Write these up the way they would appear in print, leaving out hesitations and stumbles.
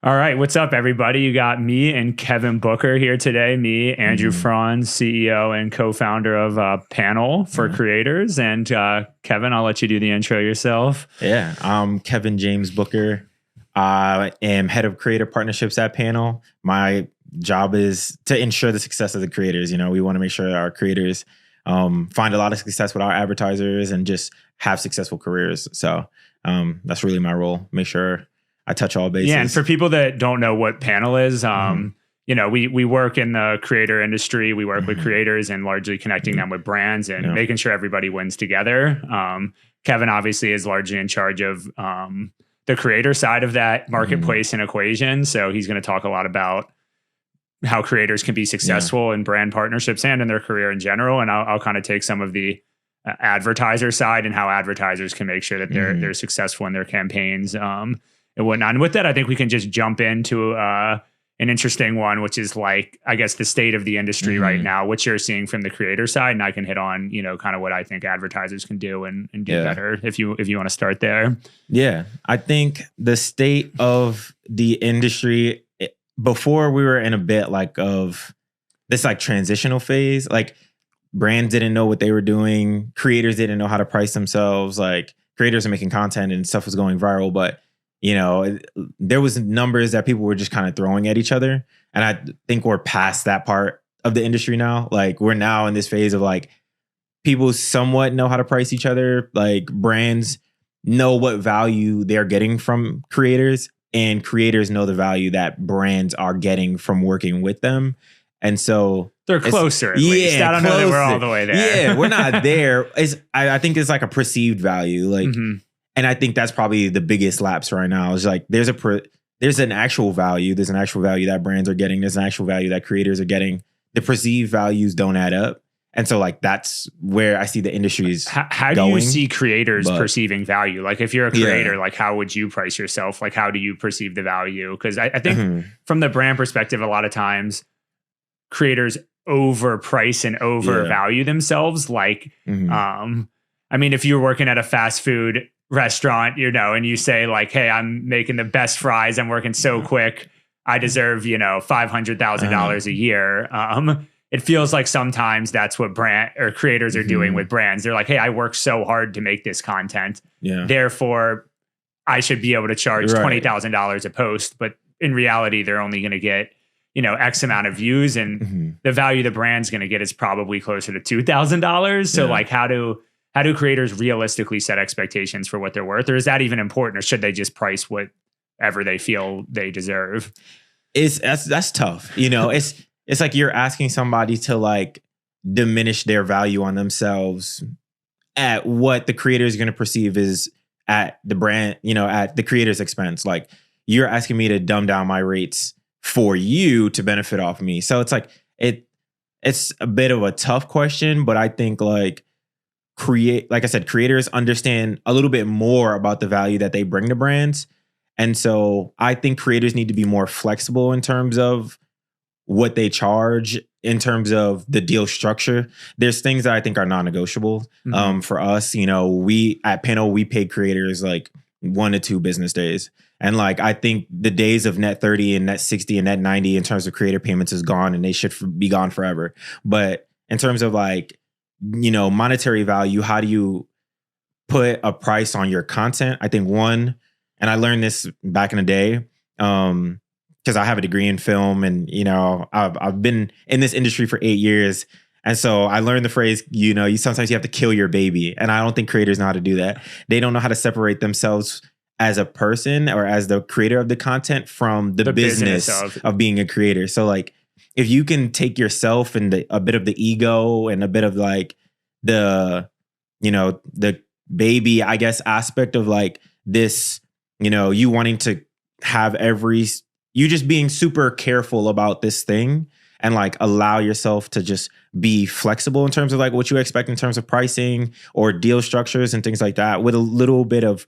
All right, what's up, everybody? You got me and Kevin Booker here today. Me, Andrew Franz, CEO and co-founder of Panel for Creators. And Kevin, I'll let you do the intro yourself. Yeah, I'm Kevin James Booker. I am head of creator partnerships at Panel. My job is to ensure the success of the creators. You know, we want to make sure that our creators find a lot of success with our advertisers and just have successful careers. So that's really my role. Make sure I touch all bases. Yeah, and for people that don't know what Panel is, you know, we work in the creator industry. We work with creators and largely connecting them with brands and making sure everybody wins together. Kevin obviously is largely in charge of the creator side of that marketplace and equation. So he's going to talk a lot about how creators can be successful in brand partnerships and in their career in general. And I'll kind of take some of the advertiser side and how advertisers can make sure that they're successful in their campaigns and whatnot. And with that, I think we can just jump into an interesting one, which is like, I guess, the state of the industry right now, what you're seeing from the creator side. And I can hit on, you know, kind of what I think advertisers can do and do better if you want to start there. Yeah, I think the state of the industry before we were in a bit like of this like transitional phase, like brands didn't know what they were doing. Creators didn't know how to price themselves. Like creators are making content and stuff was going viral, but you know, there was numbers that people were just kind of throwing at each other. And I think we're past that part of the industry now. Like we're now in this phase of like people somewhat know how to price each other. Like brands know what value they're getting from creators and creators know the value that brands are getting from working with them. And so they're closer. At least. I don't know that we're all the way there. Yeah, we're not there. I think it's like a perceived value. Like, and I think that's probably the biggest lapse right now. Is like there's an actual value. There's an actual value that brands are getting. There's an actual value that creators are getting. The perceived values don't add up. And so like that's where I see the industry is how do you see creators perceiving value? Like if you're a creator, like how would you price yourself? Like how do you perceive the value? Because I think from the brand perspective, a lot of times creators overprice and overvalue themselves. Like, I mean, if you're working at a fast food restaurant, you know, and you say like, hey, I'm making the best fries. I'm working so quick. I deserve, you know, $500,000 a year. It feels like sometimes that's what brand or creators are doing with brands. They're like, hey, I work so hard to make this content. Therefore, I should be able to charge $20,000 a post. But in reality, they're only going to get, you know, X amount of views. And the value the brand's going to get is probably closer to $2,000. So like, how do creators realistically set expectations for what they're worth? Or is that even important? Or should they just price whatever they feel they deserve? That's tough. You know, it's like you're asking somebody to like diminish their value on themselves at what the creator is going to perceive is at the brand, you know, at the creator's expense. Like you're asking me to dumb down my rates for you to benefit off me. So it's like, it's a bit of a tough question, but I think like like I said, creators understand a little bit more about the value that they bring to brands. And so I think creators need to be more flexible in terms of what they charge, in terms of the deal structure. There's things that I think are non-negotiable for us. You know, we at Panel, we pay creators like 1 to 2 business days. And like, I think the days of net 30 and net 60 and net 90 in terms of creator payments is gone and they should be gone forever. But in terms of like, you know, monetary value, how do you put a price on your content? I think one, and I learned this back in the day, because I have a degree in film and, you know, I've been in this industry for 8 years. And so I learned the phrase, you know, sometimes you have to kill your baby. And I don't think creators know how to do that. They don't know how to separate themselves as a person or as the creator of the content from the business of being a creator. So like, if you can take yourself and a bit of the ego and a bit of like the, you know, the baby, I guess, aspect of like this, you know, you wanting to have you just being super careful about this thing and like allow yourself to just be flexible in terms of like what you expect in terms of pricing or deal structures and things like that with a little bit of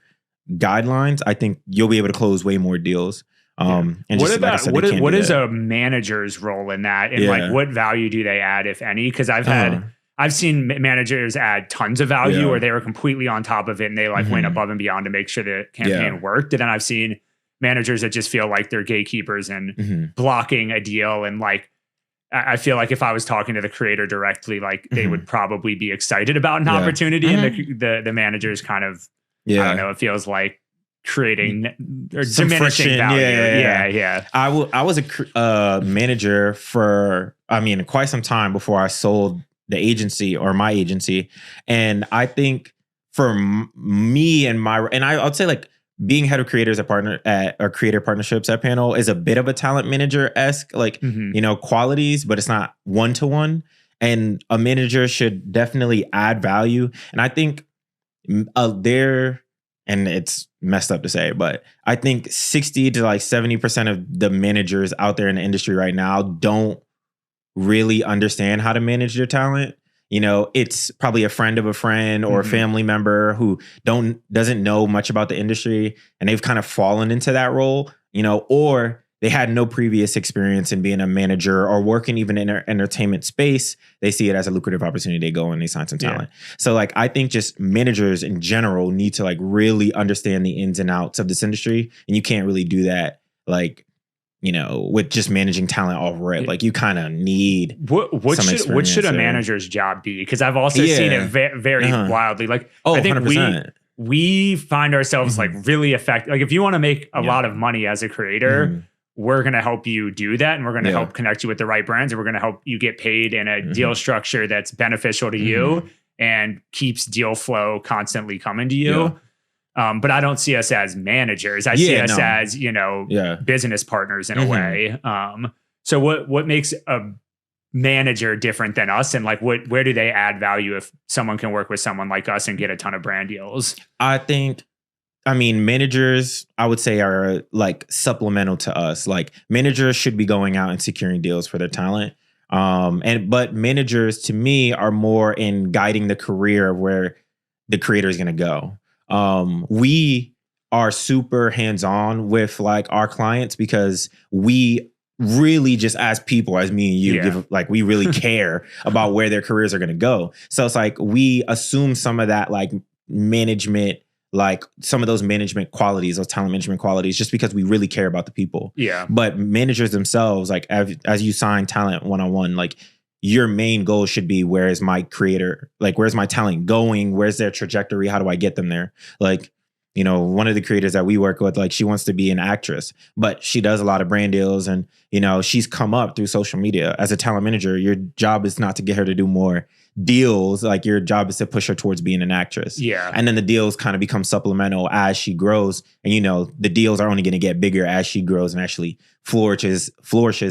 guidelines, I think you'll be able to close way more deals. And what is a manager's role in that? And like what value do they add, if any? Because I've seen managers add tons of value or they were completely on top of it and they like went above and beyond to make sure the campaign worked. And then I've seen managers that just feel like they're gatekeepers and Mm-hmm. blocking a deal. And like, I feel like if I was talking to the creator directly, like they Mm-hmm. would probably be excited about an Yeah. opportunity. Mm-hmm. And the managers kind of, I Yeah. don't know, it feels like creating or Some diminishing friction. value. Yeah. Yeah. I was a manager for, quite some time before I sold the agency or my agency. And I think for me and I'd say like being head of creators or creator partnerships at Panel is a bit of a talent manager-esque, like, qualities, but it's not one-to-one. And a manager should definitely add value. And I think and it's messed up to say, but I think 60 to like 70% of the managers out there in the industry right now don't really understand how to manage their talent. It's probably a friend of a friend or a family member who doesn't know much about the industry, and they've kind of fallen into that role, or they had no previous experience in being a manager or working even in an entertainment space. They see it as a lucrative opportunity. They go and they sign some talent. So like, I think just managers in general need to like really understand the ins and outs of this industry. And you can't really do that like, with just managing talent off rip. Like you kind of need what should a manager's job be? Because I've also seen it very wildly. Like I think 100%. we find ourselves like really effective. Like if you want to make a lot of money as a creator, we're going to help you do that. And we're going to help connect you with the right brands. And we're going to help you get paid in a deal structure that's beneficial to you and keeps deal flow constantly coming to you. But I don't see us as managers. I see us as, business partners in a way. So what makes a manager different than us? And like, where do they add value if someone can work with someone like us and get a ton of brand deals? Managers, I would say, are like supplemental to us. Like managers should be going out and securing deals for their talent. But managers to me are more in guiding the career of where the creator is going to go. We are super hands-on with like our clients because we really just as people, as me and you, we really care about where their careers are going to go. So it's like we assume some of that like management, like some of those management qualities, those talent management qualities, just because we really care about the people. Yeah. But managers themselves, like as you sign talent one-on-one, like your main goal should be, where is my creator? Like, where's my talent going? Where's their trajectory? How do I get them there? Like, one of the creators that we work with, like she wants to be an actress, but she does a lot of brand deals and, she's come up through social media. As a talent manager, your job is not to get her to do more deals. Like your job is to push her towards being an actress. Yeah. And then the deals kind of become supplemental as she grows. And, the deals are only going to get bigger as she grows and actually flourishes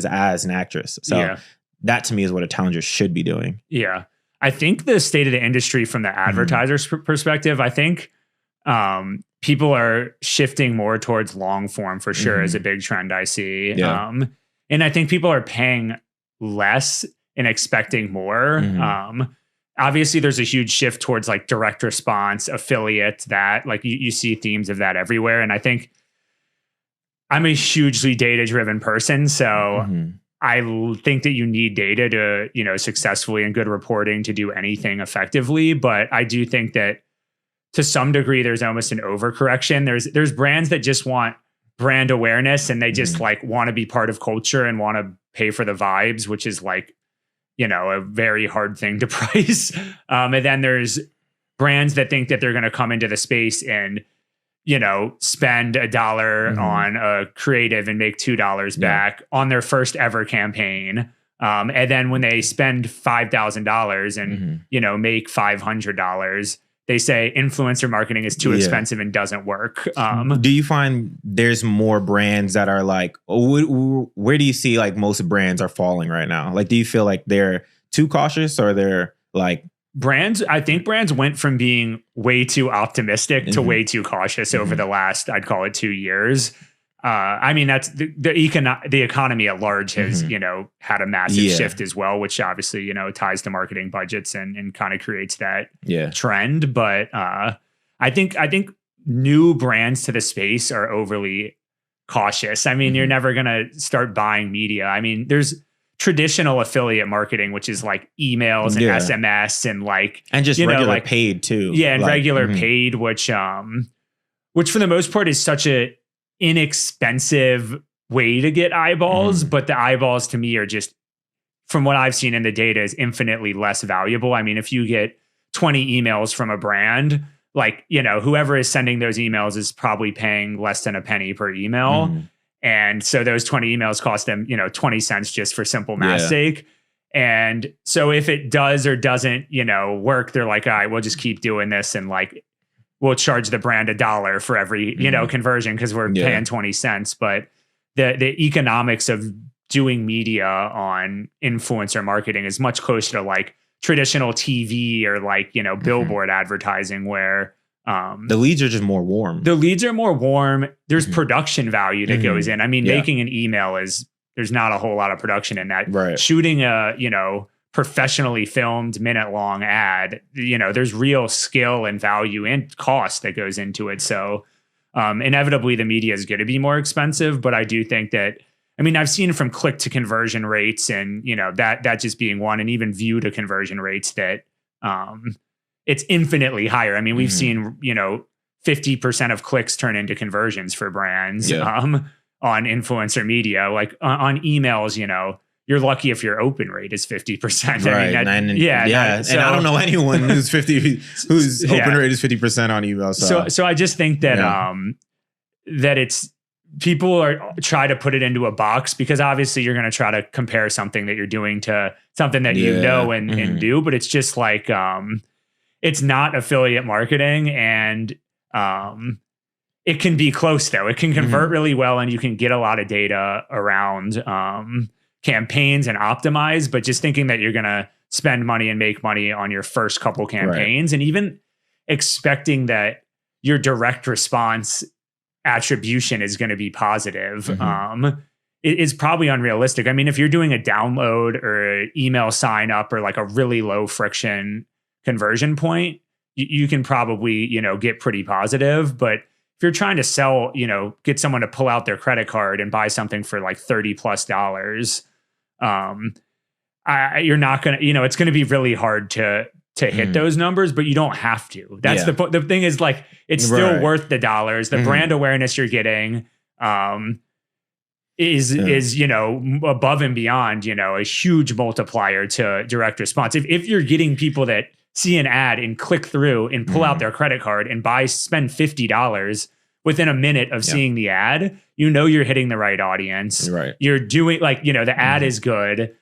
as an actress. So that to me is what a talent should be doing. Yeah. I think the state of the industry from the advertiser's perspective, I think people are shifting more towards long form for sure is a big trend I see. Yeah. And I think people are paying less and expecting more. Obviously there's a huge shift towards like direct response, affiliate, that like you see themes of that everywhere. And I think I'm a hugely data driven person. So I think that you need data to, successfully and good reporting to do anything effectively. But I do think that to some degree, there's almost an overcorrection. There's brands that just want brand awareness and they just like want to be part of culture and want to pay for the vibes, which is like, a very hard thing to price. And then there's brands that think that they're going to come into the space and, spend $1 on a creative and make $2 back on their first ever campaign. And then when they spend $5,000 and, make $500, they say influencer marketing is too expensive and doesn't work. Do you find there's more brands that are like, where do you see like most brands are falling right now? Like, do you feel like they're too cautious or they're like, I think brands went from being way too optimistic to way too cautious over the last, I'd call it 2 years. That's the economy at large has, had a massive shift as well, which obviously, ties to marketing budgets and kind of creates that trend. But I think new brands to the space are overly cautious. You're never going to start buying media. There's traditional affiliate marketing, which is like emails and SMS and just regular paid too. Yeah. And regular paid, which for the most part is such a inexpensive way to get eyeballs, but the eyeballs to me are just, from what I've seen in the data, is infinitely less valuable. I mean, if you get 20 emails from a brand, like, you know, whoever is sending those emails is probably paying less than a penny per email. And so those 20 emails cost them, you know, 20 cents just for simple math sake. And so if it does or doesn't, you know, work, they're like, all right, we'll just keep doing this. And like, we'll charge the brand $1 for every, you know, conversion because we're paying 20 cents. But the economics of doing media on influencer marketing is much closer to like traditional TV or like, you know, billboard advertising, where the leads are just more warm. The leads are more warm. There's production value that goes in. I mean, making an email there's not a whole lot of production in that. Right. Shooting a, you know, professionally filmed minute-long ad, you know, there's real skill and value and cost that goes into it. So inevitably the media is going to be more expensive, but I do think that, I mean, I've seen from click to conversion rates and, you know, that just being one, and even view to conversion rates, that it's infinitely higher. I mean, we've seen, you know, 50% of clicks turn into conversions for brands on influencer media. Like on emails, you know, you're lucky if your open rate is 50%. Right. I mean, and I don't know anyone whose open rate is 50% on email. So I just think that that it's, people are try to put it into a box, because obviously you're going to try to compare something that you're doing to something that you know and do, but it's just like it's not affiliate marketing, and it can be close though. It can convert really well, and you can get a lot of data around campaigns and optimize, but just thinking that you're going to spend money and make money on your first couple campaigns, and even expecting that your direct response attribution is going to be positive is probably unrealistic. I mean, if you're doing a download or an email sign up or like a really low friction conversion point, you can probably, you know, get pretty positive. But if you're trying to sell, you know, get someone to pull out their credit card and buy something for like $30+, you're not going to, you know, it's going to be really hard to hit those numbers, but you don't have to. That's the thing is, like, it's still worth the dollars. The brand awareness you're getting is, you know, above and beyond, you know, a huge multiplier to direct response. If you're getting people that see an ad and click through and pull out their credit card and spend $50 within a minute of seeing the ad, you know, you're hitting the right audience. Right. You're doing, like, you know, the ad is good.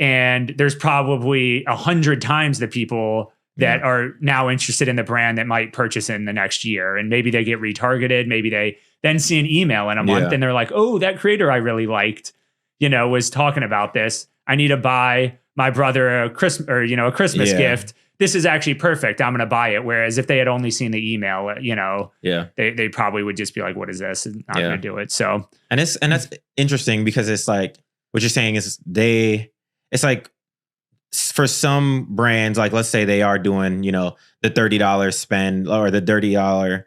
And there's probably 100 times the people that are now interested in the brand that might purchase in the next year. And maybe they get retargeted. Maybe they then see an email in a month and they're like, oh, that creator I really liked, you know, was talking about this. I need to buy my brother a Christmas gift. This is actually perfect. I'm going to buy it. Whereas if they had only seen the email, you know, they probably would just be like, what is this? And not going to do it. So, and that's interesting, because it's like, what you're saying is it's like, for some brands, like let's say they are doing, you know, the $30 spend or the $30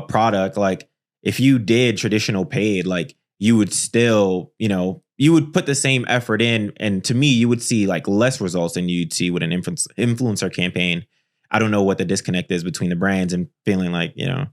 product. Like if you did traditional paid, like you would still, you know, you would put the same effort in. And to me, you would see like less results than you'd see with an influencer campaign. I don't know what the disconnect is between the brands and feeling like, you know,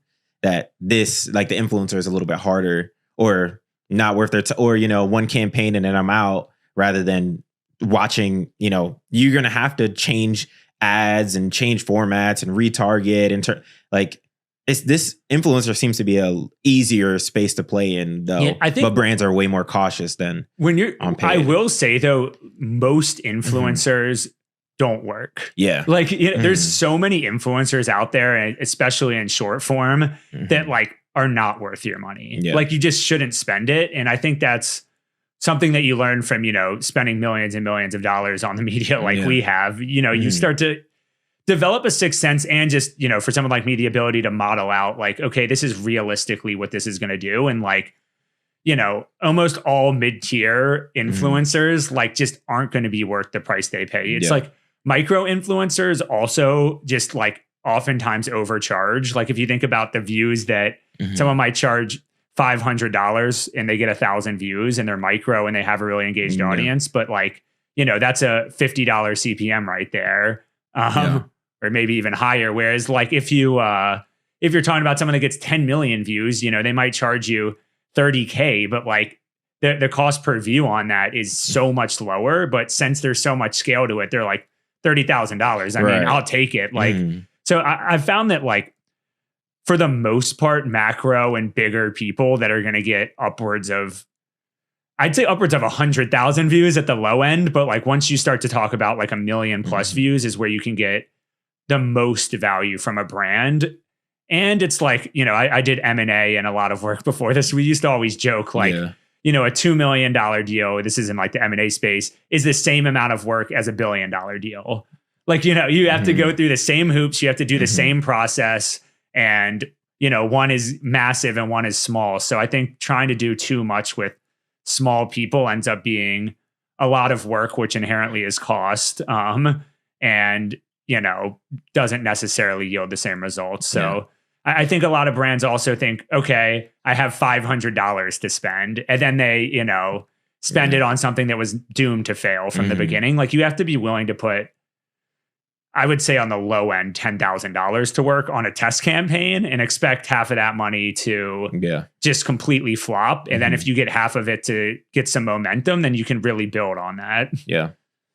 that this, like the influencer is a little bit harder or not worth their or, you know, one campaign and then I'm out, rather than watching, you know, you're going to have to change ads and change formats and retarget and like this influencer seems to be a easier space to play in though. Yeah, I think, but brands are way more cautious than when you're on paid. I will say though, most influencers don't work. Yeah. Like you know, there's so many influencers out there, and especially in short form that like are not worth your money. Yeah. Like you just shouldn't spend it. And I think that's something that you learn from, you know, spending millions and millions of dollars on the media like we have. You know, you start to develop a sixth sense, and just, you know, for someone like me, the ability to model out like, okay, this is realistically what this is going to do. And like, you know, almost all mid-tier influencers like just aren't going to be worth the price they pay. It's like micro influencers also just like oftentimes overcharge. Like if you think about the views that someone might charge $500 and they get 1,000 views and they're micro and they have a really engaged audience, but like, you know, that's a $50 CPM right there. Or maybe even higher. Whereas like if you're talking about someone that gets 10 million views, you know, they might charge you $30K, but like the cost per view on that is so much lower. But since there's so much scale to it, they're like $30,000. I mean, I'll take it. Like, so I found that like for the most part, macro and bigger people that are going to get I'd say upwards of 100,000 views at the low end. But like once you start to talk about like 1 million plus views is where you can get the most value from a brand. And it's like, you know, I did M&A and a lot of work before this. We used to always joke like, you know, a $2 million deal, this is in like the M&A space, is the same amount of work as $1 billion deal. Like, you know, you have to go through the same hoops. You have to do the same process. And, you know, one is massive and one is small. So I think trying to do too much with small people ends up being a lot of work, which inherently is cost. And, you know, doesn't necessarily yield the same results. So I think a lot of brands also think, okay, I have $500 to spend. And then they, you know, spend it on something that was doomed to fail from the beginning. Like you have to be willing to put, I would say on the low end, $10,000 to work on a test campaign and expect half of that money to just completely flop. And then if you get half of it to get some momentum, then you can really build on that. Yeah.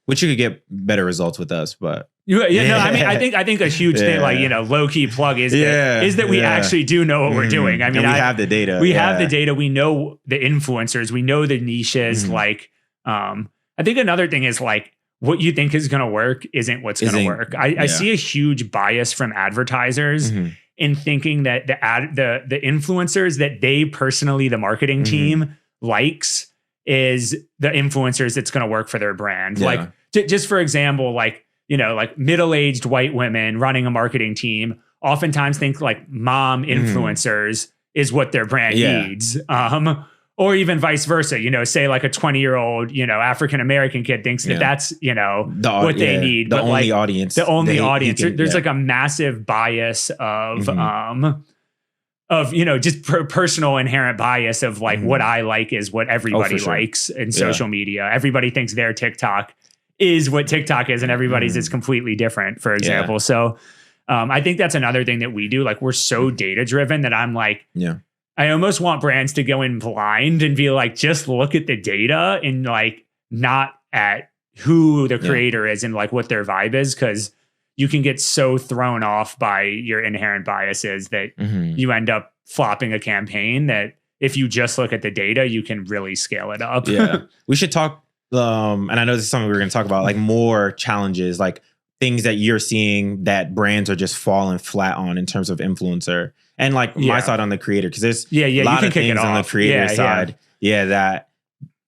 Which you could get better results with us, but no, I mean, I think a huge thing, like, you know, low key plug is that we actually do know what we're doing. I mean, and we have the data. We have the data. We know the influencers. We know the niches. Like, I think another thing is like what you think is going to work isn't what's going to work. I see a huge bias from advertisers in thinking that the influencers that they personally, the marketing team likes is the influencers that's going to work for their brand. Like just for example, like, you know, like middle-aged white women running a marketing team oftentimes think like mom influencers is what their brand needs. Or even vice versa, you know, say like a 20-year-old, you know, African-American kid thinks that that's, you know, what they need. The only audience. The only audience. There's like a massive bias of, you know, just personal inherent bias of like what I like is what everybody likes in social media. Everybody thinks their TikTok is what TikTok is and everybody's is completely different, for example. So I think that's another thing that we do. Like we're so data driven that I'm like, I almost want brands to go in blind and be like, just look at the data and like not at who the creator is and like what their vibe is. Cause you can get so thrown off by your inherent biases that you end up flopping a campaign that if you just look at the data, you can really scale it up. We should talk. And I know this is something we're going to talk about, like more challenges, like things that you're seeing that brands are just falling flat on in terms of influencer and like my side on the creator. Cause there's a lot of things on the creator side. That,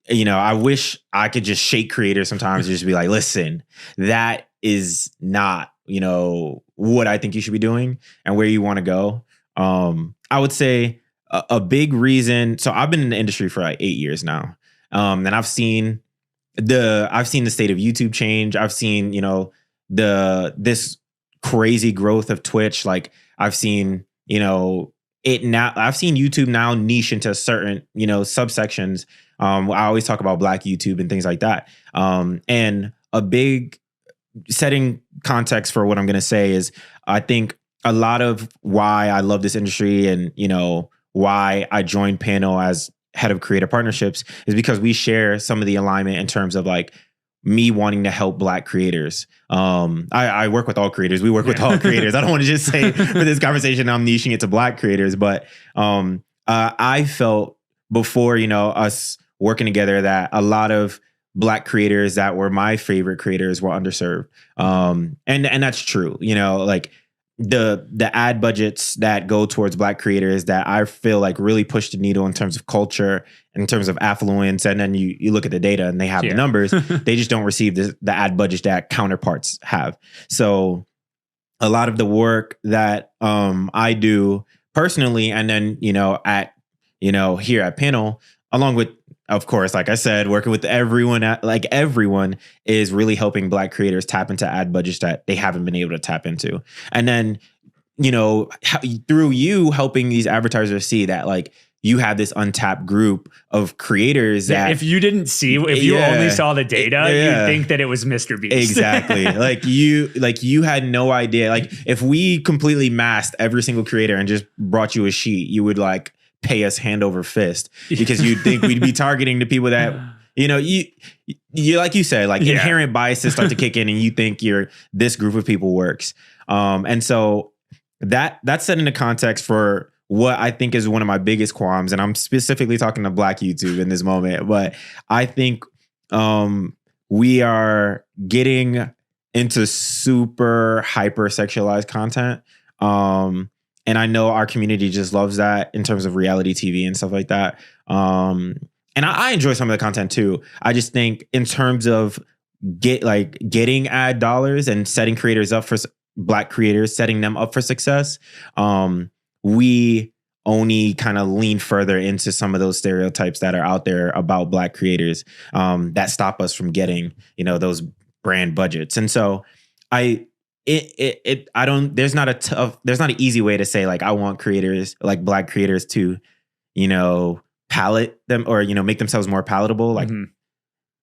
you know, I wish I could just shake creators sometimes and just be like, listen, that is not, you know, what I think you should be doing and where you want to go. I would say a big reason. So I've been in the industry for like 8 years now. And I've seen the state of YouTube change. I've seen, you know, this crazy growth of Twitch. Like I've seen, you know, I've seen YouTube now niche into certain, you know, subsections. I always talk about Black YouTube and things like that. And a big setting context for what I'm going to say is I think a lot of why I love this industry and, you know, why I joined Panel as head of creative partnerships is because we share some of the alignment in terms of like me wanting to help Black creators. I work with all creators. We work with all creators. I don't want to just say for this conversation, I'm niching it to Black creators, but I felt before, you know, us working together that a lot of Black creators that were my favorite creators were underserved. And that's true. You know, like the ad budgets that go towards Black creators that I feel like really push the needle in terms of culture, in terms of affluence. And then you look at the data and they have the numbers, they just don't receive the ad budgets that counterparts have. So a lot of the work that I do personally, and then, you know, here at Panel, along with, of course, like I said, working with everyone is really helping Black creators tap into ad budgets that they haven't been able to tap into. And then, you know, through you helping these advertisers see that like you have this untapped group of creators that if you didn't see, if you only saw the data, you'd think that it was Mr. Beast. Exactly. you had no idea. Like if we completely masked every single creator and just brought you a sheet, you would like pay us hand over fist because you think we'd be targeting the people that, you like you said, like inherent biases start to kick in and you think this group of people works. And so that's set into context for what I think is one of my biggest qualms. And I'm specifically talking to Black YouTube in this moment, but I think we are getting into super hyper sexualized content. And I know our community just loves that in terms of reality TV and stuff like that. And I enjoy some of the content too. I just think in terms of getting ad dollars and setting creators up for Black creators, setting them up for success, we only kind of lean further into some of those stereotypes that are out there about Black creators that stop us from getting, those brand budgets. And so there's not an easy way to say like, I want creators, like Black creators to, palate them or, make themselves more palatable. Like,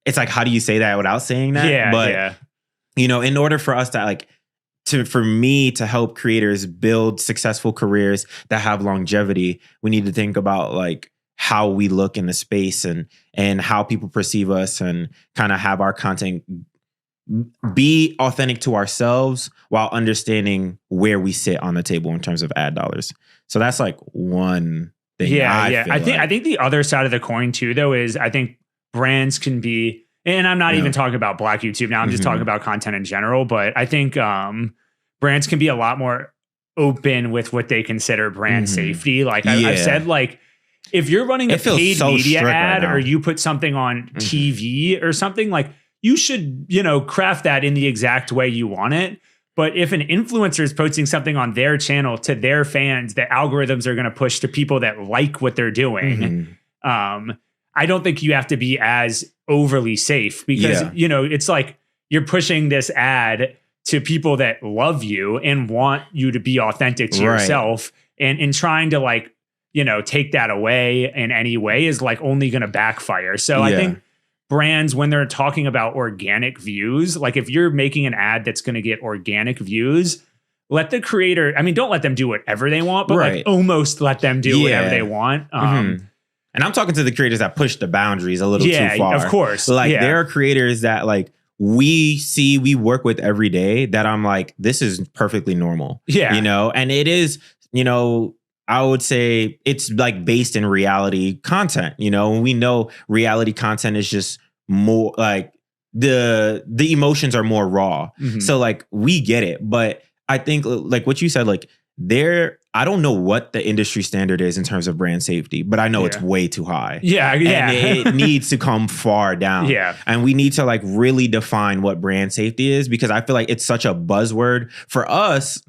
it's like, how do you say that without saying that? Yeah. But, in order for us to for me to help creators build successful careers that have longevity, we need to think about like how we look in the space and how people perceive us and kind of have our content be authentic to ourselves while understanding where we sit on the table in terms of ad dollars. So that's like one thing. I think the other side of the coin too, though, is I think brands can be, and I'm not even talking about Black YouTube now, I'm just talking about content in general, but I think brands can be a lot more open with what they consider brand safety. Like I've said, like, if you're running a paid media ad or you put something on TV or something, like you should, craft that in the exact way you want it. But if an influencer is posting something on their channel to their fans, the algorithms are going to push to people that like what they're doing. I don't think you have to be as overly safe because, it's like you're pushing this ad to people that love you and want you to be authentic to yourself. And trying to like, take that away in any way is like only going to backfire. So I think brands, when they're talking about organic views, like if you're making an ad that's going to get organic views, let the creator, don't let them do whatever they want, but like almost let them do whatever they want. And I'm talking to the creators that push the boundaries a little too far. Of course. Like there are creators that like we work with every day that I'm like, this is perfectly normal. Yeah. And it is, I would say it's like based in reality content. We know reality content is just more like the emotions are more raw. So like we get it. But I think like what you said, like I don't know what the industry standard is in terms of brand safety, but I know it's way too high. And it needs to come far down. And we need to like really define what brand safety is because I feel like it's such a buzzword for us.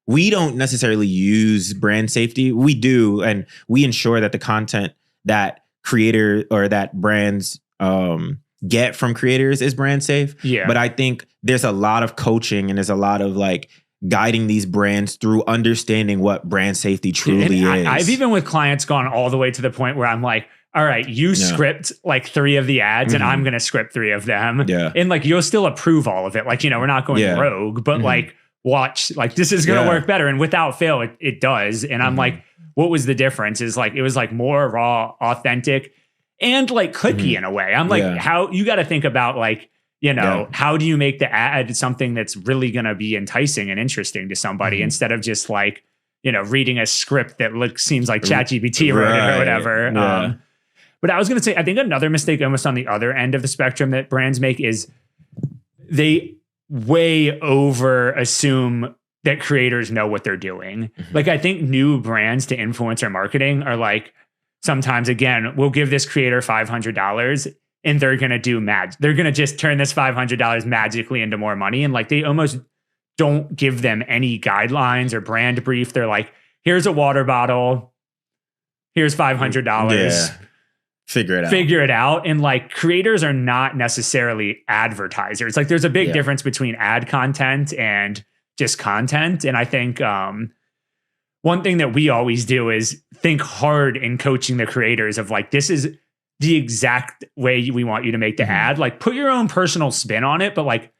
We don't necessarily use brand safety. We do, and we ensure that the content that creator or that brands get from creators is brand safe. But I think there's a lot of coaching and there's a lot of like guiding these brands through understanding what brand safety truly is. I've even with clients gone all the way to the point where I'm like, all right, you script like 3 of the ads and I'm going to script 3 of them. And like, you'll still approve all of it. Like, we're not going rogue, but like watch, like this is going to work better. And without fail, it does. And I'm like, what was the difference? Is like, it was like more raw, authentic and like clicky in a way. I'm like, how you got to think about like, how do you make the ad something that's really going to be enticing and interesting to somebody instead of just like, reading a script that seems like ChatGPT wrote it or whatever. But I was going to say, I think another mistake almost on the other end of the spectrum that brands make is they way over assume that creators know what they're doing. Like I think new brands to influencer marketing are like, sometimes again, we'll give this creator $500 and they're going to do they're going to just turn this $500 magically into more money. And like, they almost don't give them any guidelines or brand brief. They're like, here's a water bottle. Here's $500. Figure it out. And like creators are not necessarily advertisers. Like there's a big difference between ad content and just content. And I think one thing that we always do is think hard in coaching the creators of like, this is the exact way we want you to make the ad. Like put your own personal spin on it, but like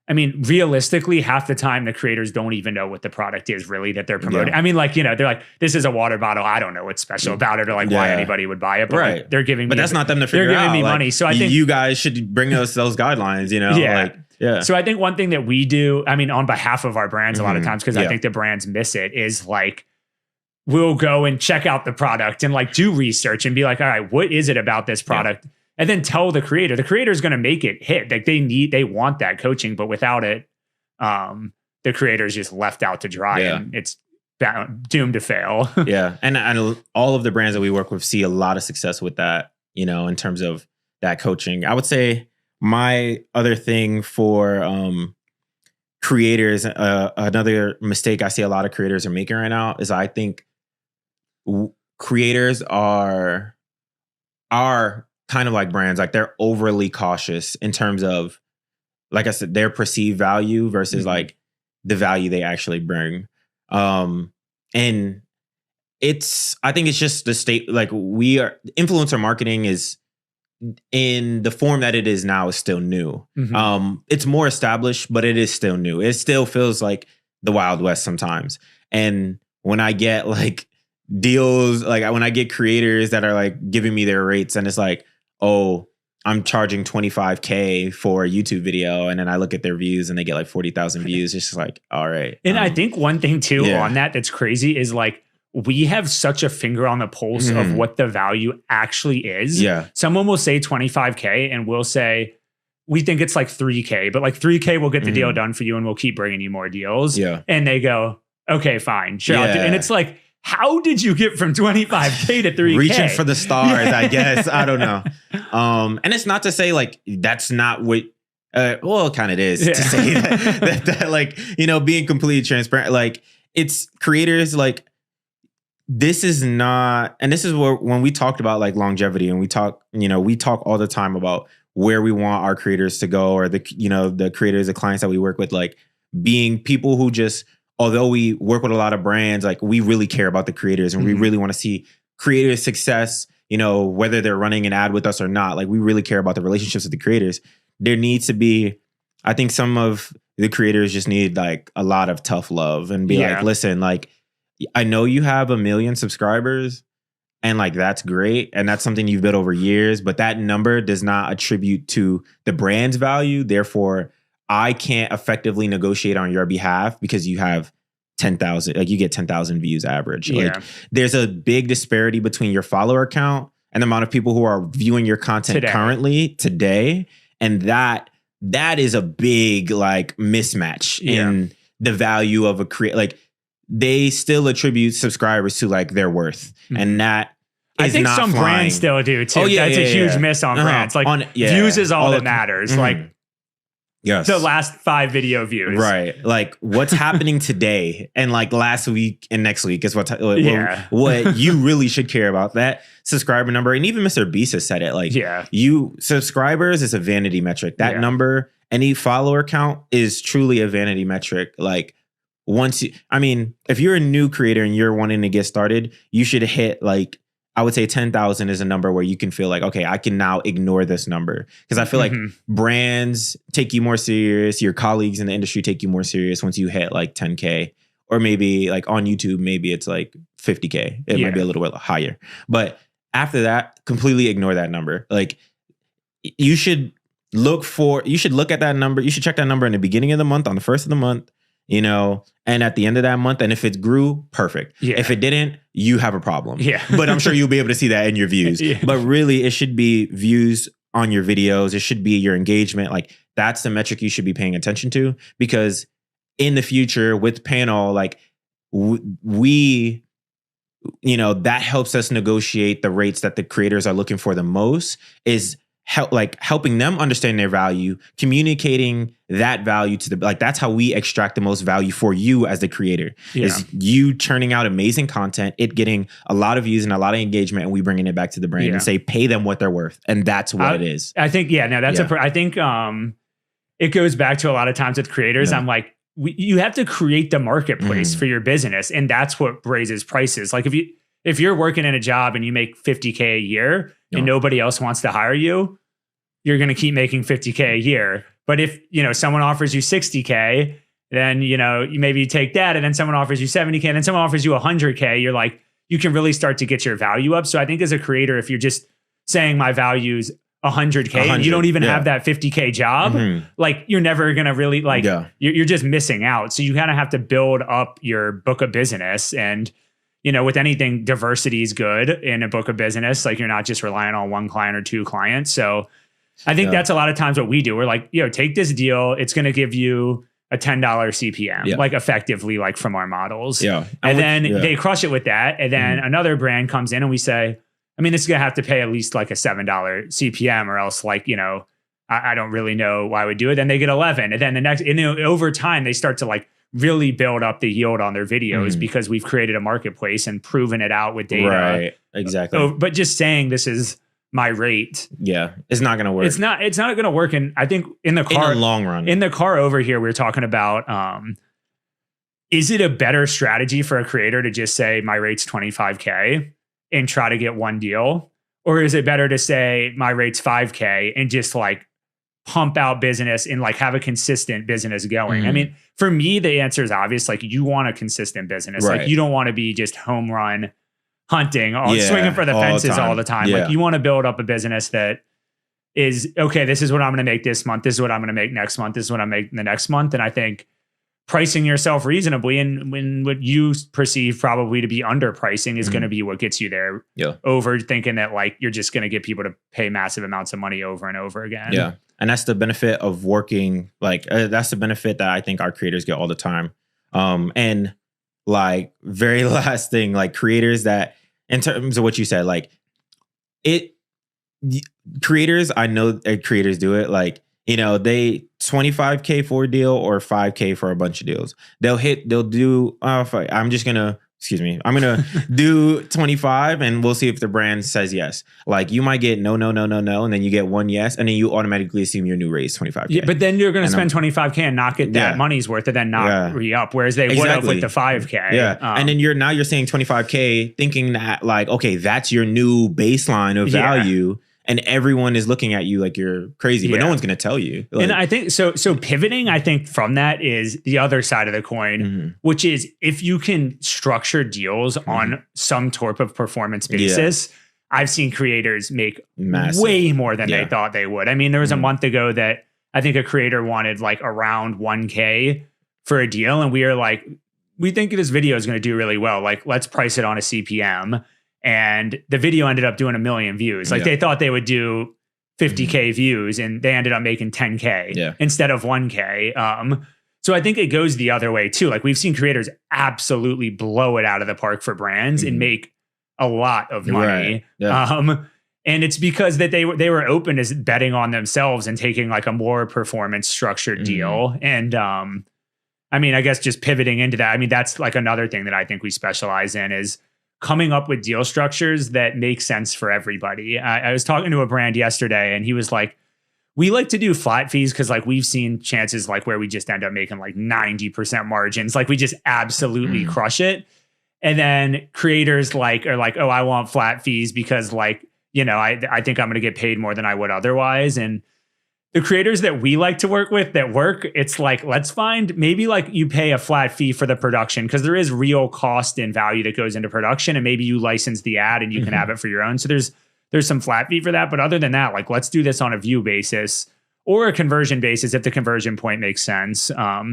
I mean, realistically, half the time the creators don't even know what the product is really that they're promoting. I mean, like, you know, they're like, this is a water bottle. I don't know what's special about it or like why anybody would buy it. But like, they're giving me, but that's not them to figure out. They're giving me money. So I think you guys should bring us those guidelines, you know? So I think one thing that we do, I mean, on behalf of our brands a lot of times, because I think the brands miss it, is like, we'll go and check out the product and like do research and be like, all right, what is it about this product? And then tell the creator. The creator is going to make it hit. Like they want that coaching, but without it, the creator is just left out to dry and it's doomed to fail. And all of the brands that we work with see a lot of success with that, you know, in terms of that coaching. I would say my other thing for creators, another mistake I see a lot of creators are making right now is I think creators are kind of like brands, like they're overly cautious in terms of, like I said, their perceived value versus like the value they actually bring. And I think it's just the state, like influencer marketing is in the form that it is now is still new. It's more established, but it is still new. It still feels like the Wild West sometimes. And when I get like deals, like when I get creators that are like giving me their rates and it's like, oh, I'm charging $25,000 for a YouTube video. And then I look at their views and they get like 40,000 views. It's just like, all right. And I think one thing too on that's crazy is like, we have such a finger on the pulse of what the value actually is. Someone will say $25,000 and we'll say, we think it's like $3,000, but like $3,000 will get the deal done for you and we'll keep bringing you more deals. And they go, okay, fine. Sure. And it's like, how did you get from $25,000 to $3,000? Reaching for the stars, I guess. I don't know. And it's not to say like that's not what. Well, it kind of is to say that like, you know, being completely transparent. Like it's creators like this is not, and this is where when we talked about like longevity and we talk all the time about where we want our creators to go or the creators, the clients that we work with, like being people who just, although we work with a lot of brands, like we really care about the creators and we really want to see creator success, you know, whether they're running an ad with us or not. Like we really care about the relationships with the creators. There needs to be, I think some of the creators just need like a lot of tough love and be like, listen, like, I know you have 1 million subscribers and like, that's great. And that's something you've built over years, but that number does not attribute to the brand's value. Therefore, I can't effectively negotiate on your behalf because you have 10,000, like you get 10,000 views average. Like there's a big disparity between your follower count and the amount of people who are viewing your content today. And that is a big like mismatch in the value of a creator. Like they still attribute subscribers to like their worth. And that I think some brands still do too. Oh, that's a huge miss on brands. Like views is all that matters. Like the last 5 video views. Right. Like what's happening today and like last week and next week is what you really should care about. That subscriber number. And even Mr. Beast has said it. Like subscribers is a vanity metric. That number, any follower count is truly a vanity metric. Like if you're a new creator and you're wanting to get started, you should hit like, I would say 10,000 is a number where you can feel like, okay, I can now ignore this number. Because I feel like brands take you more serious. Your colleagues in the industry take you more serious once you hit like 10K. Or maybe like on YouTube, maybe it's like 50K. It might be a little bit higher. But after that, completely ignore that number. Like you should look at that number. You should check that number in the beginning of the month, on the first of the month, you know, and at the end of that month. And if it grew, perfect. If it didn't, you have a problem. But I'm sure you'll be able to see that in your views. But really, it should be views on your videos. It should be your engagement. Like that's the metric you should be paying attention to, because in the future with panel, like we, you know, that helps us negotiate the rates that the creators are looking for the most, is helping them understand their value, communicating that value to that's how we extract the most value for you as the creator. Is you churning out amazing content, it getting a lot of views and a lot of engagement, and we bringing it back to the brand and say, pay them what they're worth. And that's what it is. I think, I think it goes back to a lot of times with creators. I'm like, you have to create the marketplace for your business. And that's what raises prices. Like if you're working in a job and you make $50K a year and nobody else wants to hire you, you're going to keep making $50K a year. But if, someone offers you 60K, then, maybe you take that, and then someone offers you 70K, and then someone offers you 100K, you're like, you can really start to get your value up. So I think as a creator, if you're just saying my value's 100K and you don't even have that 50K job, like you're never going to really you're just missing out. So you kind of have to build up your book of business. And, with anything, diversity is good in a book of business. Like you're not just relying on one client or two clients. So I think that's a lot of times what we do. We're like, take this deal. It's going to give you a $10 CPM, like effectively, like from our models. Yeah. And then they crush it with that. And then another brand comes in and we say, I mean, this is going to have to pay at least like a $7 CPM, or else like, I don't really know why I would do it. Then they get 11. And then the next, over time, they start to like really build up the yield on their videos because we've created a marketplace and proven it out with data. Right. Exactly. But just saying this is my rate. Yeah. It's not going to work. It's not going to work. And I think in the car, in the long run, in the car over here, we were talking about, is it a better strategy for a creator to just say my rate's 25K and try to get one deal? Or is it better to say my rate's 5K and just like pump out business and like have a consistent business going? I mean, for me, the answer is obvious. Like you want a consistent business. Right. Like you don't want to be just home run hunting, swinging for the fences all the time. Like you want to build up a business that is, okay, this is what I'm going to make this month. This is what I'm going to make next month. This is what I'm making the next month. And I think pricing yourself reasonably and when what you perceive probably to be underpricing is going to be what gets you there. Over thinking that like you're just going to get people to pay massive amounts of money over and over again. Yeah. And that's the benefit of working. Like that's the benefit that I think our creators get all the time. And like very last thing, like creators that in terms of what you said, like creators, I know creators do it. Like, they 25K for a deal or 5K for a bunch of deals. They'll do, I'm going to do 25 and we'll see if the brand says yes. Like you might get no. And then you get one yes. And then you automatically assume your new rate is 25K. Yeah, but then you're going to spend 25K and not get that money's worth and then not re-up. Whereas they would have with the 5K. Yeah. And then you're saying 25K thinking that like, okay, that's your new baseline of value. And everyone is looking at you like you're crazy, but no one's going to tell you. Like, and I think so pivoting, I think from that is the other side of the coin, which is if you can structure deals on some type of performance basis, I've seen creators make way more than they thought they would. I mean, there was a month ago that I think a creator wanted like around 1K for a deal. And we are like, we think this video is going to do really well. Like, let's price it on a CPM. And the video ended up doing 1 million views. Like they thought they would do 50K views and they ended up making 10K instead of 1K. So I think it goes the other way too. Like we've seen creators absolutely blow it out of the park for brands and make a lot of money. Right. And it's because that they were open to betting on themselves and taking like a more performance structured deal. And I mean, I guess just pivoting into that, I mean, that's like another thing that I think we specialize in is coming up with deal structures that make sense for everybody. I was talking to a brand yesterday and he was like, we like to do flat fees because like we've seen chances like where we just end up making like 90% margins. Like we just absolutely crush it. And then creators like are like, oh, I want flat fees because like, I think I'm going to get paid more than I would otherwise. And the creators that we like to work with that work, it's like, let's find maybe like you pay a flat fee for the production because there is real cost and value that goes into production. And maybe you license the ad and you can have it for your own. So there's some flat fee for that. But other than that, like, let's do this on a view basis or a conversion basis if the conversion point makes sense. I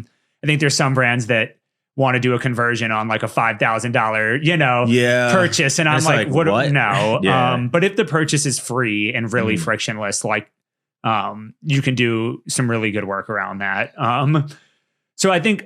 think there's some brands that want to do a conversion on like a $5,000, purchase. And I'm like, what? No. Yeah. But if the purchase is free and really frictionless, like, you can do some really good work around that. So I think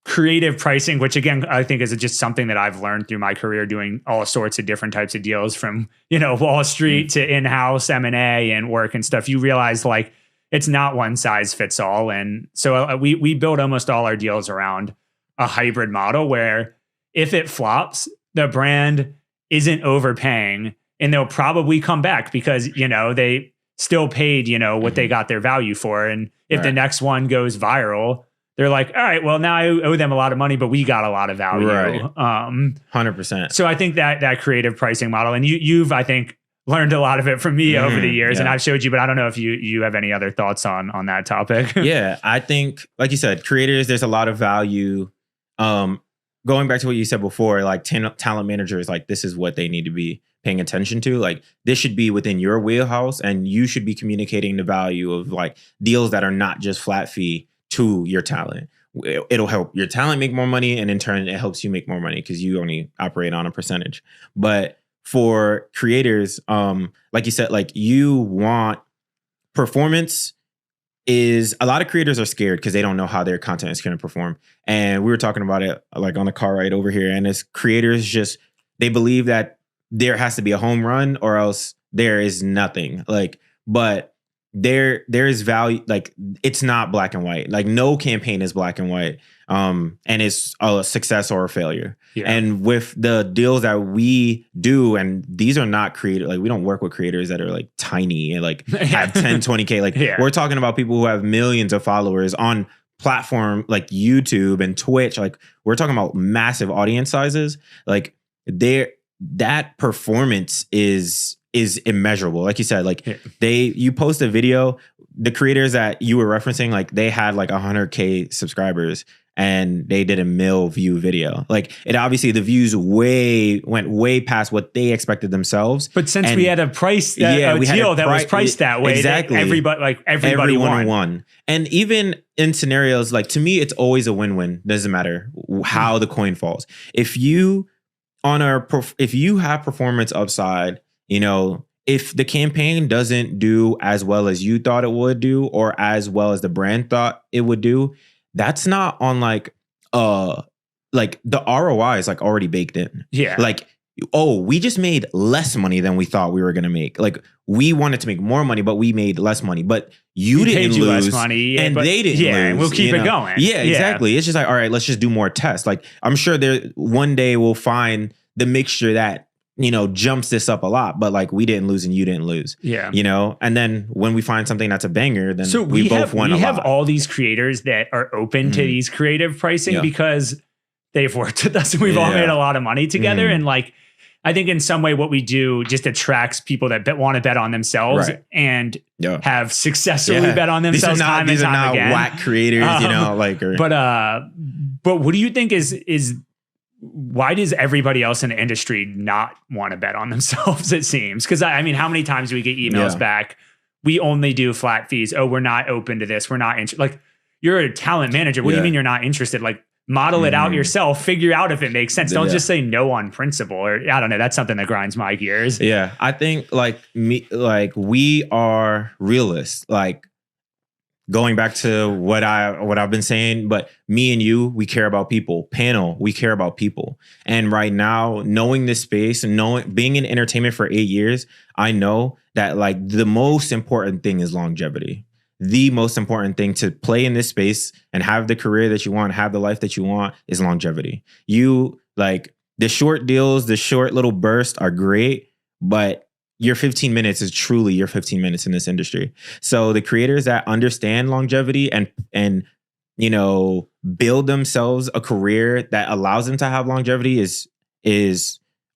creative pricing, which again, I think is just something that I've learned through my career doing all sorts of different types of deals from, Wall Street to in-house M&A and work and stuff. You realize like it's not one size fits all. And so we build almost all our deals around a hybrid model where if it flops, the brand isn't overpaying and they'll probably come back because, they still paid, what they got their value for. And if the next one goes viral, they're like, all right, well, now I owe them a lot of money, but we got a lot of value. Right. 100%. So I think that creative pricing model, and you've, I think, learned a lot of it from me over the years, yeah. and I've showed you, but I don't know if you have any other thoughts on that topic. Yeah, I think, like you said, creators, there's a lot of value. Going back to what you said before, like talent managers, like this is what they need to be paying attention to. Like this should be within your wheelhouse, and you should be communicating the value of like deals that are not just flat fee to your talent. It'll help your talent make more money, and in turn, it helps you make more money because you only operate on a percentage. But for creators, like you said, like you want performance. Is a lot of creators are scared because they don't know how their content is going to perform. And we were talking about it like on the car ride over here. And as creators, just they believe that there has to be a home run or else there is nothing. Like, but there is value. Like it's not black and white. Like no campaign is black and white. And it's a success or a failure. Yeah. And with the deals that we do, and these are not creative, like we don't work with creators that are like tiny and like have 10, 20K. Like we're talking about people who have millions of followers on platform like YouTube and Twitch. Like we're talking about massive audience sizes. Like that performance is immeasurable. Like you said, like you post a video, the creators that you were referencing, like they had like 100K subscribers and they did a 1 million view video. Like it obviously the views went way past what they expected themselves. But since we had a price deal that was priced that way, exactly, everybody won. And even in scenarios like, to me, it's always a win-win. Doesn't matter how the coin falls. If you have performance upside, you know, if the campaign doesn't do as well as you thought it would do, or as well as the brand thought it would do, that's not on like the ROI is like already baked in. Yeah. Like, oh, we just made less money than we thought we were going to make. Like we wanted to make more money, but we made less money. But you didn't lose less money, and they didn't lose. And we'll keep it going. Yeah, exactly. It's just like, all right, let's just do more tests. Like I'm sure one day we'll find the mixture that, you know, jumps this up a lot, but like we didn't lose and you didn't lose. Yeah. You know, and then when we find something that's a banger, then we both won a lot. We have all these creators that are open to these creative pricing because they've worked with us and we've all made a lot of money together. And like, I think in some way what we do just attracts people that want to bet on themselves and have successfully bet on themselves time and time again. Whack creators, you know, like. But what do you think is why does everybody else in the industry not want to bet on themselves, it seems? Because I mean, how many times do we get emails back? We only do flat fees. Oh, we're not open to this. We're not interested. Like, you're a talent manager. What do you mean you're not interested? Like, model it out yourself. Figure out if it makes sense. Don't just say no on principle. Or I don't know. That's something that grinds my gears. Yeah. I think we are realists. Like, going back to what I've been saying, but me and you, we care about people. Panel, we care about people. And right now, knowing this space and being in entertainment for 8 years, I know that like the most important thing is longevity. The most important thing to play in this space and have the career that you want, have the life that you want, is longevity. You like the short deals, the short little bursts are great, but your 15 minutes is truly your 15 minutes in this industry. So the creators that understand longevity and you know, build themselves a career that allows them to have longevity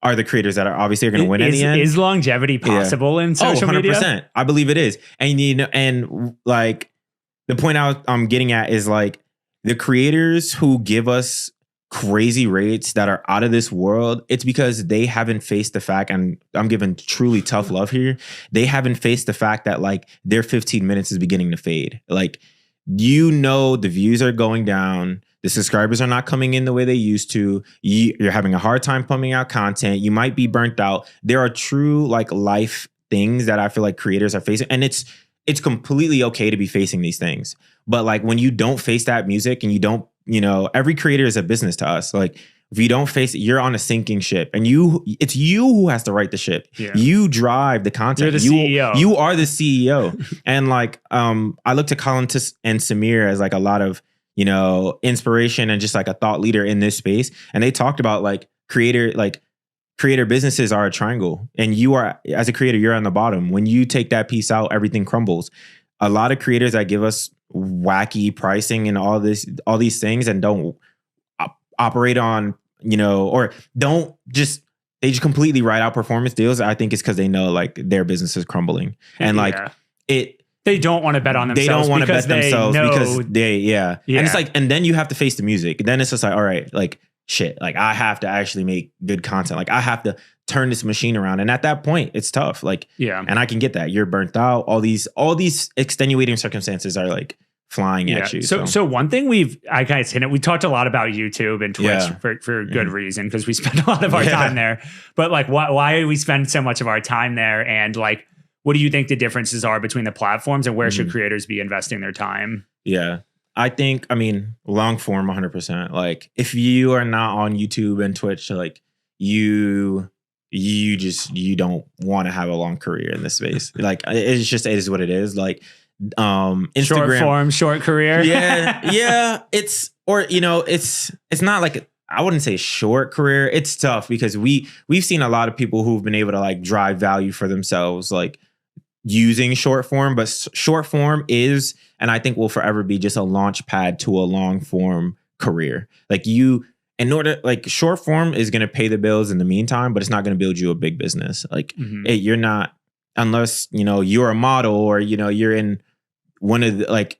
are the creators that are obviously going to win in the end. Is longevity possible in social 100%. Media? I believe it is. And you know, and like the point I'm getting at is like the creators who give us crazy rates that are out of this world, it's because they haven't faced the fact, and I'm giving truly tough love here, they haven't faced the fact that like their 15 minutes is beginning to fade. Like, you know, the views are going down, the subscribers are not coming in the way they used to, you're having a hard time pumping out content, you might be burnt out. There are true like life things that I feel like creators are facing, and it's completely okay to be facing these things. But like when you don't face that music and you don't, you know, every creator is a business to us. Like if you don't face it, you're on a sinking ship, and it's you who has to right the ship. Yeah. You drive the content. You're the CEO. You are the CEO. And like, I look to Colin and Samir as like a lot of, you know, inspiration and just like a thought leader in this space. And they talked about like creator businesses are a triangle, and you are, as a creator, you're on the bottom. When you take that piece out, everything crumbles. A lot of creators that give us wacky pricing and all these things and don't operate on, you know, or don't just they just completely write out performance deals. I think it's because they know like their business is crumbling and like they don't want to bet on themselves. They don't want to bet themselves because they and it's like, and then you have to face the music. Then it's just like, all right, like shit, like I have to actually make good content. Like I have to turn this machine around. And at that point, it's tough. Like, and I can get that. You're burnt out. All these extenuating circumstances are like flying at you. So one thing we talked a lot about YouTube and Twitch for good reason, because we spend a lot of our time there. But like, why do we spend so much of our time there? And like, what do you think the differences are between the platforms, and where should creators be investing their time? Yeah. I think, long form 100%. Like if you are not on YouTube and Twitch, like you don't want to have a long career in this space. Like it is what it is. Like Instagram, short form, short career. Yeah. It's not like, I wouldn't say short career. It's tough because we've seen a lot of people who've been able to like drive value for themselves, like using short form, but short form is, and I think will forever be, just a launch pad to a long form career. Like short form is going to pay the bills in the meantime, but it's not going to build you a big business. Like you're not, unless, you're a model or, you're in one of the, like,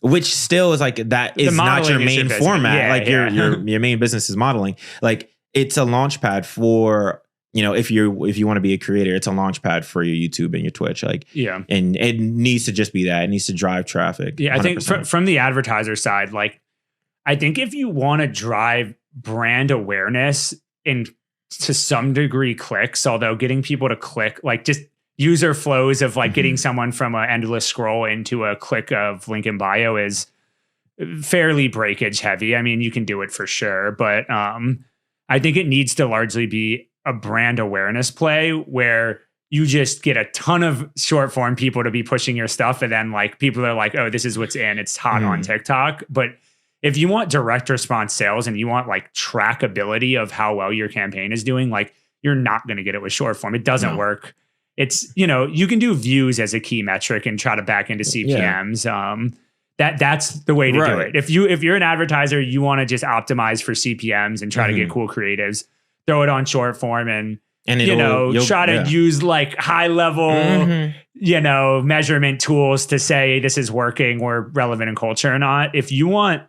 which still is like, that is not your main format. Your main business is modeling. Like it's a launch pad for, if you want to be a creator, it's a launch pad for your YouTube and your Twitch. Like, and it needs to just be that. It needs to drive traffic. Yeah. 100%. I think from the advertiser side, like, I think if you want to drive brand awareness and to some degree clicks, although getting people to click, like just user flows of like getting someone from an endless scroll into a click of link in bio is fairly breakage heavy. I mean, you can do it for sure, but I think it needs to largely be a brand awareness play where you just get a ton of short form people to be pushing your stuff. And then like people are like, oh, this is what's in, it's hot on TikTok. But if you want direct response sales and you want like trackability of how well your campaign is doing, like you're not going to get it with short form. It doesn't work. It's, you can do views as a key metric and try to back into CPMs. That's the way to do it. If you're an advertiser, you want to just optimize for CPMs and try to get cool creatives, throw it on short form and try to use like high level, measurement tools to say this is working or relevant in culture or not. If you want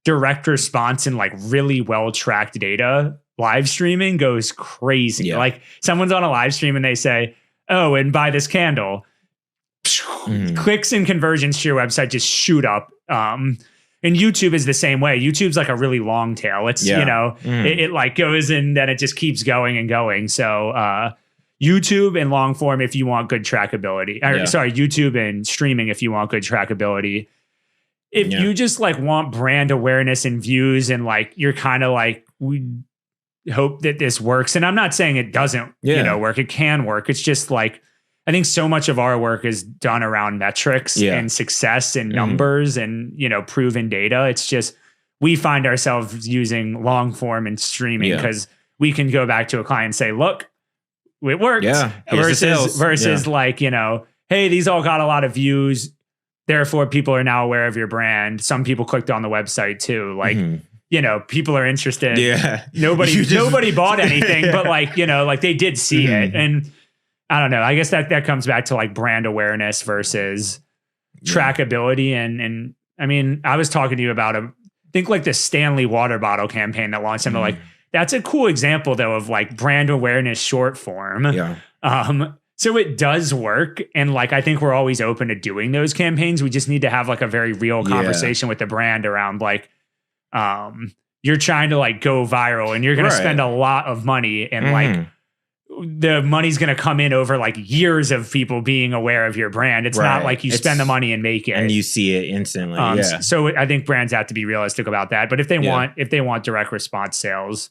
direct response and like really well tracked data, live streaming goes crazy. Like someone's on a live stream and they say, oh, and buy this candle. Clicks and conversions to your website just shoot up. And YouTube is the same way. YouTube's like a really long tail. It's, it like goes and then it just keeps going and going. So YouTube and long form if you want good trackability. YouTube and streaming if you want good trackability. If you just like want brand awareness and views and like you're kind of like, we hope that this works. And I'm not saying it doesn't work. It can work. It's just like, I think so much of our work is done around metrics and success and numbers and, proven data. It's just, we find ourselves using long form and streaming because we can go back to a client and say, look, it worked versus like, hey, these all got a lot of views. Therefore, people are now aware of your brand. Some people clicked on the website too. Like, people are interested. Yeah. Nobody bought anything, but like, like they did see it. And I don't know. I guess that comes back to like brand awareness versus trackability. And I mean, I was talking to you about think like the Stanley water bottle campaign that launched into like, that's a cool example though of like brand awareness short form. Yeah. So it does work. And like, I think we're always open to doing those campaigns. We just need to have like a very real conversation with the brand around like, you're trying to like go viral and you're going to spend a lot of money and like, the money's going to come in over like years of people being aware of your brand. It's not like you spend the money and make it and you see it instantly. So I think brands have to be realistic about that. But if they want direct response sales,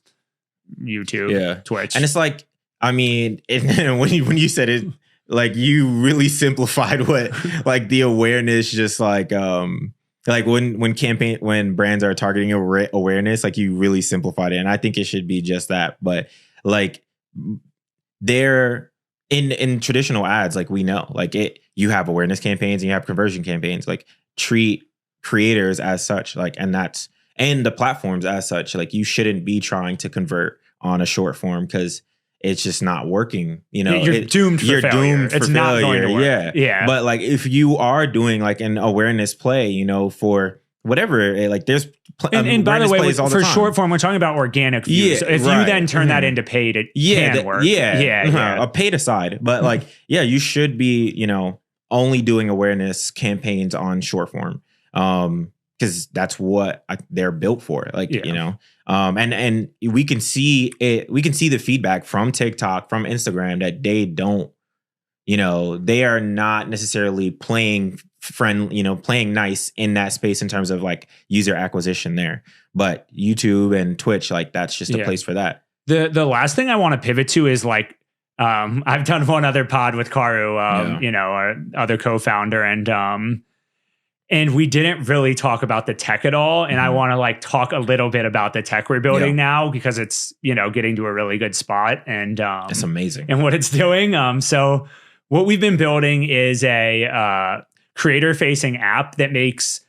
YouTube, Twitch. And it's like, I mean, when you said it, like you really simplified what like the awareness, just like when brands are targeting awareness, like you really simplified it. And I think it should be just that. But like, they're in traditional ads, like we know, like you have awareness campaigns and you have conversion campaigns, like treat creators as such, like, and the platforms as such, like you shouldn't be trying to convert on a short form because it's just not working. You know, you're doomed for failure. Doomed for it's failure. not going to work. Yeah. But like if you are doing like an awareness play, you know, for whatever, like there's and by the way, for short form, we're talking about organic views. If you then turn that into paid, it can work. A paid aside. But like, you should be, you know, only doing awareness campaigns on short form. Because that's what they're built for. Like, you know, and we can see it. We can see the feedback from TikTok, from Instagram that they don't, you know, they are not necessarily playing nice in that space in terms of like user acquisition there. But YouTube and Twitch, like that's just a place for that. The last thing I want to pivot to is like, I've done one other pod with Karu, you know, our other co-founder, and we didn't really talk about the tech at all. And I want to like talk a little bit about the tech we're building now because it's, you know, getting to a really good spot and it's amazing and what it's doing. So what we've been building is a creator facing app that makes,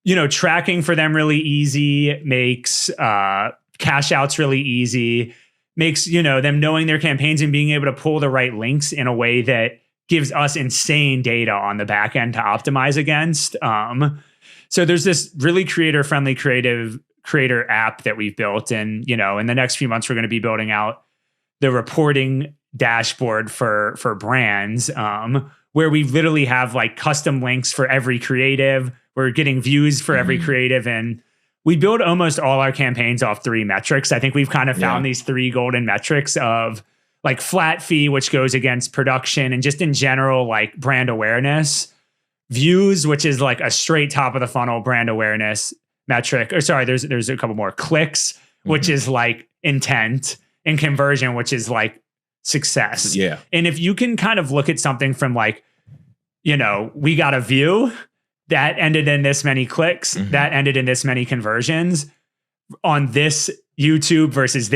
you know, tracking for them really easy, makes cash outs really easy, makes, you know, them knowing their campaigns and being able to pull the right links in a way that gives us insane data on the back end to optimize against. So there's this really creator-friendly creator app that we've built. And, you know, in the next few months, we're going to be building out the reporting dashboard for brands, where we literally have like custom links for every creative. We're getting views for every creative. And we build almost all our campaigns off 3 metrics. I think we've kind of found these 3 golden metrics of like flat fee, which goes against production and just in general, like brand awareness, views, which is like a straight top of the funnel brand awareness metric. Or sorry, there's a couple more, clicks, which is like intent, and conversion, which is like success. Yeah. And if you can kind of look at something from like, you know, we got a view that ended in this many clicks, that ended in this many conversions on this YouTube versus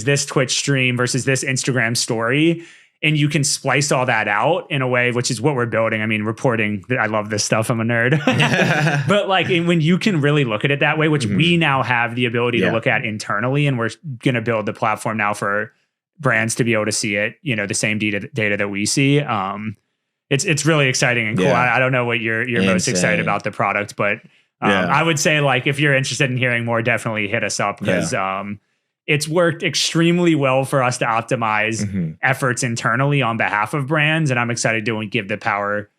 this Twitch stream versus this Instagram story. And you can splice all that out in a way, which is what we're building. I mean, reporting, I love this stuff. I'm a nerd. But like when you can really look at it that way, which we now have the ability to look at internally, and we're going to build the platform now for brands to be able to see it, you know, the same data that we see. It's really exciting and cool. I don't know what you're most excited about the product, but I would say like, if you're interested in hearing more, definitely hit us up because it's worked extremely well for us to optimize efforts internally on behalf of brands. And I'm excited to give the power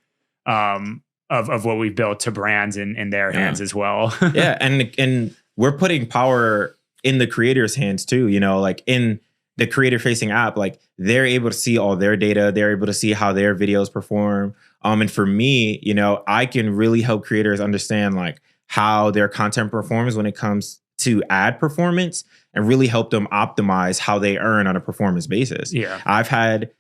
of what we've built to brands in their hands as well. And we're putting power in the creators' hands too, you know, like in the creator facing app, like they're able to see all their data. They're able to see how their videos perform. And for me, you know, I can really help creators understand like how their content performs when it comes to ad performance and really help them optimize how they earn on a performance basis. Yeah. I've had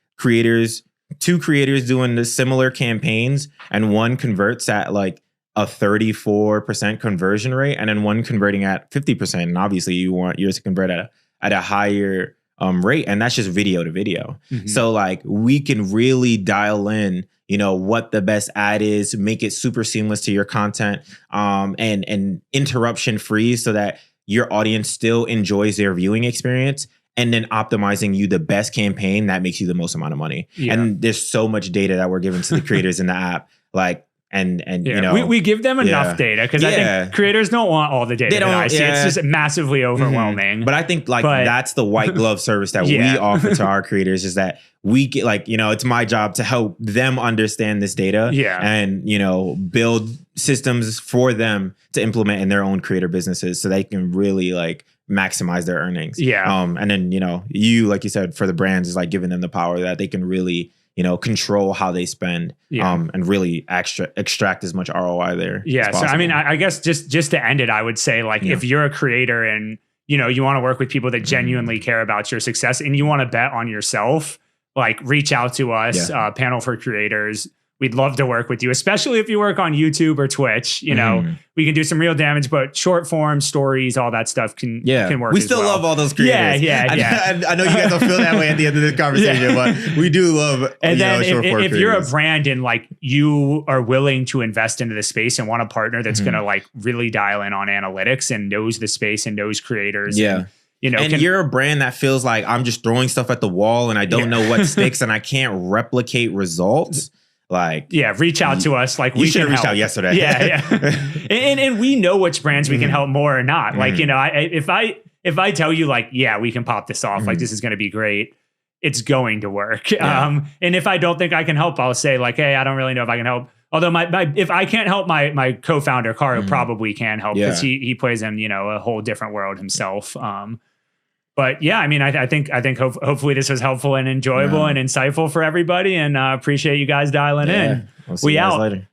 two creators doing the similar campaigns, and one converts at like a 34% conversion rate, and then one converting at 50%. And obviously you want yours to convert at a higher rate. And that's just video to video. So like we can really dial in, you know, what the best ad is, make it super seamless to your content, and interruption free so that your audience still enjoys their viewing experience, and then optimizing you the best campaign that makes you the most amount of money. And there's so much data that we're giving to the creators in the app. Like, and you know, we give them enough data because I think creators don't want all the data. They don't. I see. It's just massively overwhelming. But I think like that's the white glove service that we offer to our creators, is that we get like, you know, it's my job to help them understand this data and, you know, build systems for them to implement in their own creator businesses so they can really like maximize their earnings. And then, you know, like you said, for the brands is like giving them the power that they can really, you know, control how they spend, and really extract as much ROI there. Yeah. So, I mean, I guess just to end it, I would say like, if you're a creator and, you know, you want to work with people that genuinely care about your success and you want to bet on yourself, like reach out to us, Panel for Creators. We'd love to work with you, especially if you work on YouTube or Twitch. You know, we can do some real damage, but short form stories, all that stuff can work. We still love all those creators. I know you guys don't feel that way at the end of this conversation, but we do love. And then if you're a brand and like you are willing to invest into the space and want a partner that's going to like really dial in on analytics and knows the space and knows creators. And, And you're a brand that feels like I'm just throwing stuff at the wall and I don't know what sticks and I can't replicate results. Like, reach out to us. Like, we should have reached out yesterday. and we know which brands we can help more or not. Like, if I tell you like, we can pop this off, like this is going to be great, it's going to work. And if I don't think I can help, I'll say like, hey, I don't really know if I can help. Although if I can't help, my co-founder Caro probably can help because he plays in a whole different world himself. But yeah, I mean, I think hopefully this was helpful and enjoyable and insightful for everybody, and appreciate you guys dialing in. We'll see you guys later.